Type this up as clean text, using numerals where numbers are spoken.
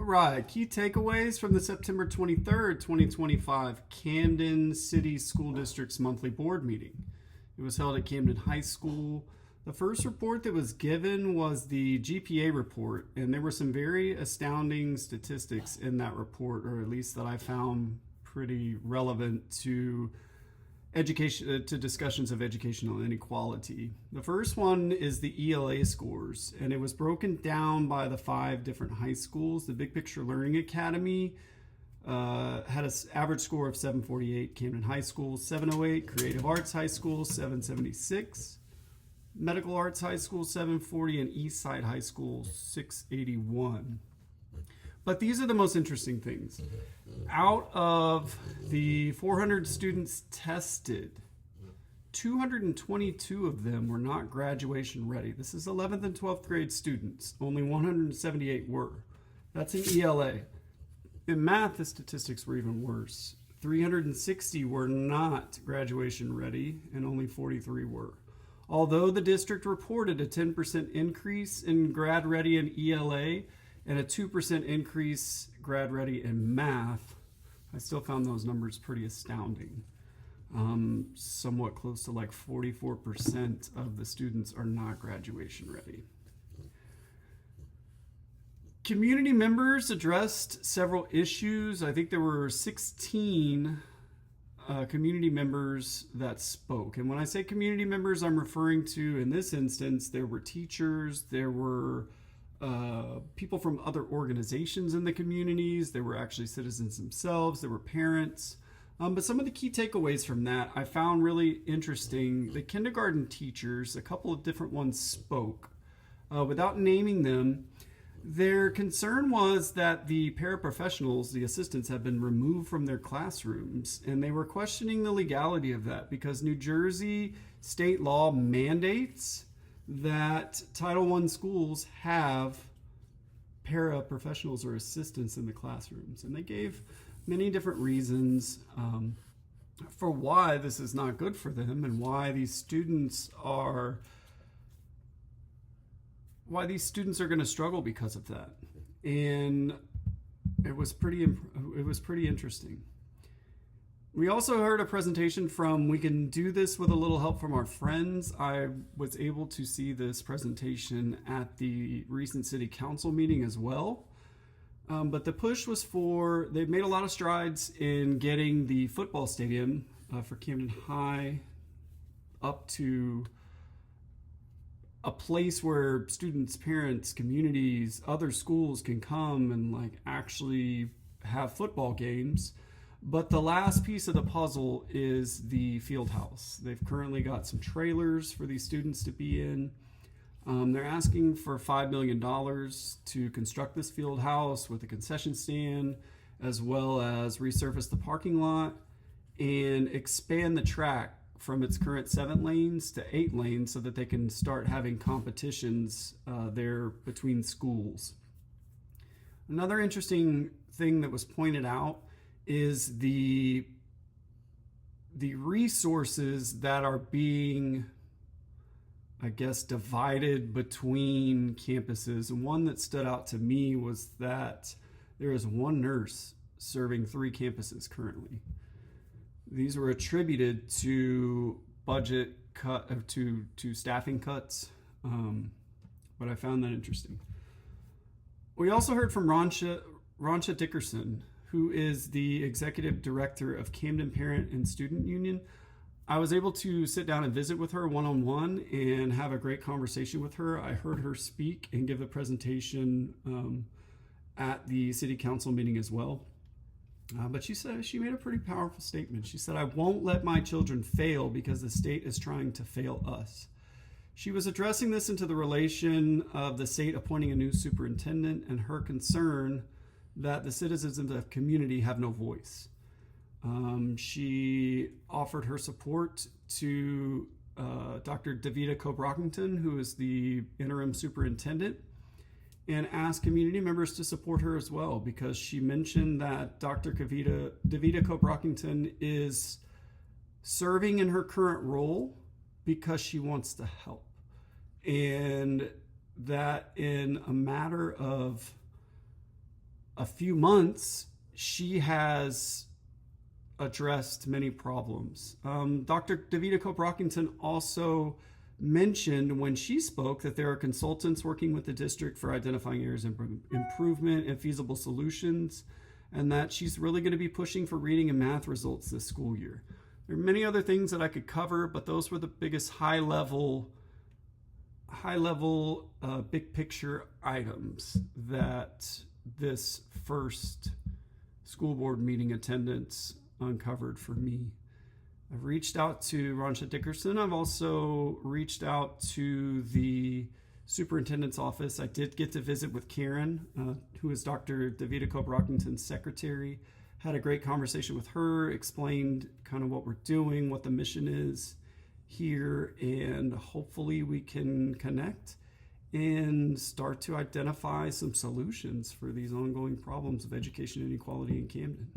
All right, key takeaways from the September 23rd, 2025 Camden City School District's monthly board meeting. It was held at Camden High School. The first report that was given was the GPA report, and there were some very astounding statistics in that report, or at least that I found pretty relevant to education, to discussions of educational inequality. The first one is the ELA scores, and it was broken down by the 5 different high schools. The Big Picture Learning Academy had an average score of 748, Camden High School 708, Creative Arts High School 776, Medical Arts High School 740, and Eastside High School 681. But these are the most interesting things. Out of the 400 students tested, 222 of them were not graduation ready. This is 11th and 12th grade students. Only 178 were. That's in ELA. In math, the statistics were even worse. 360 were not graduation ready, and only 43 were. Although the district reported a 10% increase in grad ready in ELA, and a 2% increase grad ready in math, I still found those numbers pretty astounding. Somewhat close to like 44% of the students are not graduation ready. Community members addressed several issues. I think there were 16 community members that spoke. And when I say community members, I'm referring to, in this instance, there were teachers, there were people from other organizations in the communities. There were actually citizens themselves. There were parents. But some of the key takeaways from that I found really interesting. The kindergarten teachers, a couple of different ones spoke. Without naming them, their concern was that the paraprofessionals, the assistants, have been removed from their classrooms. And they were questioning the legality of that because New Jersey state law mandates that Title I schools have paraprofessionals or assistants in the classrooms. And they gave many different reasons for why this is not good for them and why these students are going to struggle because of that. And it was pretty interesting. We also heard a presentation from We Can Do This with a Little Help from Our Friends. I was able to see this presentation at the recent city council meeting as well. But the push was they've made a lot of strides in getting the football stadium for Camden High up to a place where students, parents, communities, other schools can come and actually have football games. But the last piece of the puzzle is the field house. They've currently got some trailers for these students to be in. They're asking for $5 million to construct this field house with a concession stand, as well as resurface the parking lot and expand the track from its current 7 lanes to 8 lanes so that they can start having competitions there between schools. Another interesting thing that was pointed out is the resources that are being, I guess, divided between campuses. And one that stood out to me was that there is 1 nurse serving 3 campuses currently. These were attributed to budget cut, to staffing cuts, but I found that interesting. We also heard from Ronsha Dickerson, who is the executive director of Camden Parent and Student Union. I was able to sit down and visit with her one-on-one and have a great conversation with her. I heard her speak and give a presentation at the city council meeting as well. But she made a pretty powerful statement. She said, "I won't let my children fail because the state is trying to fail us." She was addressing this into the relation of the state appointing a new superintendent and her concern that the citizens of the community have no voice. She offered her support to Dr. Davida Cobb-Rockington, who is the interim superintendent, and asked community members to support her as well, because she mentioned that Dr. Davida Cobb-Rockington is serving in her current role because she wants to help. And that in a matter of a few months, she has addressed many problems. Dr. Davida Cope-Rockington also mentioned when she spoke that there are consultants working with the district for identifying areas of improvement and feasible solutions, and that she's really going to be pushing for reading and math results this school year. There are many other things that I could cover, but those were the biggest high-level, big picture items that this first school board meeting attendance uncovered for me. I've reached out to Ronsha Dickerson. I've also reached out to the superintendent's office. I did get to visit with Karen, who is Dr. Davida Cope-Rockington's secretary. Had a great conversation with her, explained kind of what we're doing, what the mission is here, and hopefully we can connect and start to identify some solutions for these ongoing problems of education inequality in Camden.